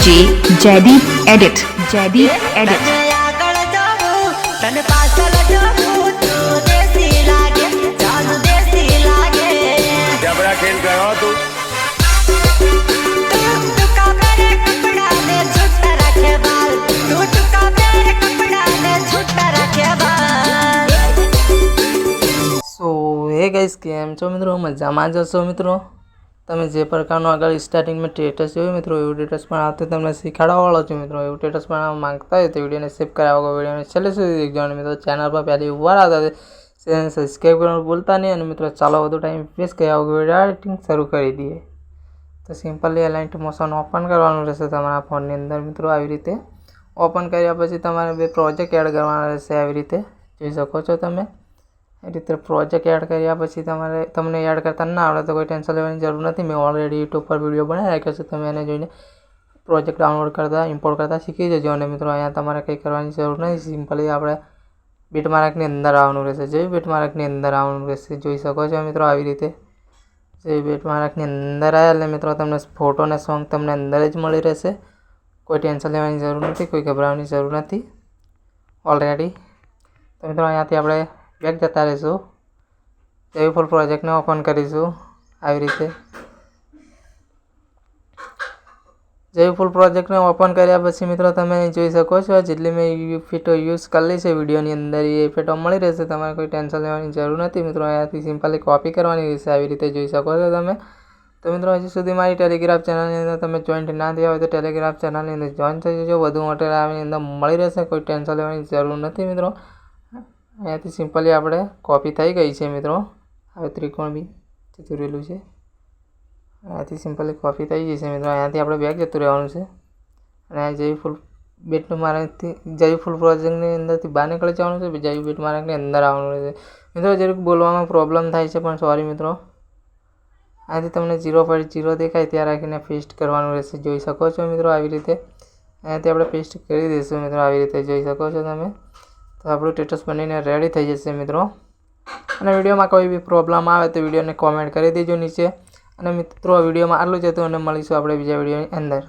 DJ Jaideep Edit. Jaideep Edit. जबरा खेल गयो तू હે ગાઈસ કેમ છો મિત્રો મજામાં જ હશો મિત્રો તમે જે પ્રકારનો આગળ સ્ટાર્ટિંગમાં સ્ટેટસ જોયું મિત્રો એવું સ્ટેટસ પણ આવતું તમને શીખવાડવાવાળો છું મિત્રો એવું સ્ટેટસ પણ માંગતા હોય તો વિડીયોને સેવ કરાવવા વગર વિડીયોને છેલ્લે સુધી દેખજો અને મિત્રો ચેનલ પર પહેલી વાર આવતા ચેનલ સબસ્ક્રાઈબ કરવાનું ભૂલતા નહીં અને મિત્રો ચાલો વધુ ટાઈમ વેસ્ટ કર્યા વગર વિડીયો એડિટિંગ શરૂ કરી દઈએ તો સિમ્પલી એલાઇન્ટ મોશન ઓપન કરવાનું રહેશે તમારા ફોનની અંદર મિત્રો આવી રીતે ઓપન કર્યા પછી તમારે બે પ્રોજેક્ટ એડ કરવાના રહેશે આવી રીતે જોઈ શકો છો તમે એ રીતે પ્રોજેક્ટ એડ કર્યા પછી તમને એડ કરતા ના આવડે તો કોઈ ટેન્શન લેવાની જરૂર નથી મેં ઓલરેડી યુટ્યુબ પર વિડીયો બનાવી રાખ્યો છે તમે એને જોઈને પ્રોજેક્ટ ડાઉનલોડ કરતા ઇમ્પોર્ટ કરતા શીખી જજો અને મિત્રો અહીંયા તમારે કંઈ કરવાની જરૂર નથી સિમ્પલી આપણે બીટમાર્કની અંદર આવવાનું રહેશે જે બીટમાર્કની અંદર આવવાનું રહેશે જોઈ શકો છો મિત્રો આવી રીતે જે બીટમાર્કની અંદર આવ્યા એટલે મિત્રો તમને ફોટો અને સોંગ તમને અંદર જ મળી રહેશે કોઈ ટેન્શન લેવાની જરૂર નથી કોઈ ગભરાવાની જરૂર નથી ઓલરેડી તો મિત્રો અહીંયાથી આપણે બેક જતા રહીશું જેવી ફૂલ પ્રોજેક્ટને ઓપન કરીશું આવી રીતે જેવી ફૂલ પ્રોજેક્ટને ઓપન કર્યા પછી મિત્રો તમે જોઈ શકો છો જેટલી મેં ફોટો યુઝ કરેલી છે વિડીયોની અંદર એ ફોટો મળી રહેશે તમારે કોઈ ટેન્શન લેવાની જરૂર નથી મિત્રો અહીંયાથી સિમ્પલી કોપી કરવાની રહેશે આવી રીતે જોઈ શકો છો તમે તો મિત્રો હજી સુધી મારી ટેલિગ્રામ ચેનલની અંદર તમે જોઈન્ટ ના થયા હોય તો ટેલિગ્રામ ચેનલની અંદર જોઈન થઈ જજો વધુ મટીરિયલ આની અંદર મળી રહેશે કોઈ ટેન્શન લેવાની જરૂર નથી મિત્રો અહીંયાથી સિમ્પલી આપણે કોપી થઈ ગઈ છે મિત્રો હવે ત્રિકોણ બી જતું રહેલું છે અહીંયાથી સિમ્પલી કોપી થઈ ગઈ છે મિત્રો અહીંયાથી આપણે બેગ જતું રહેવાનું છે અને આ જેવી ફૂલ બીટમાર્કથી જેવી ફૂલ પ્રોજેક્ટની અંદરથી બહાર નીકળી જવાનું છે જેવી બીટમાર્કની અંદર આવવાનું રહેશે મિત્રો જરાક બોલવામાં પ્રોબ્લેમ થાય છે પણ સોરી મિત્રો અહીંયાથી તમને 0.0 દેખાય ત્યાં રાખીને પેસ્ટ કરવાનું રહેશે જોઈ શકો છો મિત્રો આવી રીતે અહીંયાથી આપણે પેસ્ટ કરી દઈશું મિત્રો આવી રીતે જોઈ શકો છો તમે તો આપણું સ્ટેટસ બનીને રેડી થઈ જશે મિત્રો અને વિડીયોમાં કોઈ બી પ્રોબ્લેમ આવે તો વિડીયોને કોમેન્ટ કરી દેજો નીચે અને મિત્રો વિડીયોમાં આટલું જ હતું અને મળીશું આપણે બીજા વિડીયોની અંદર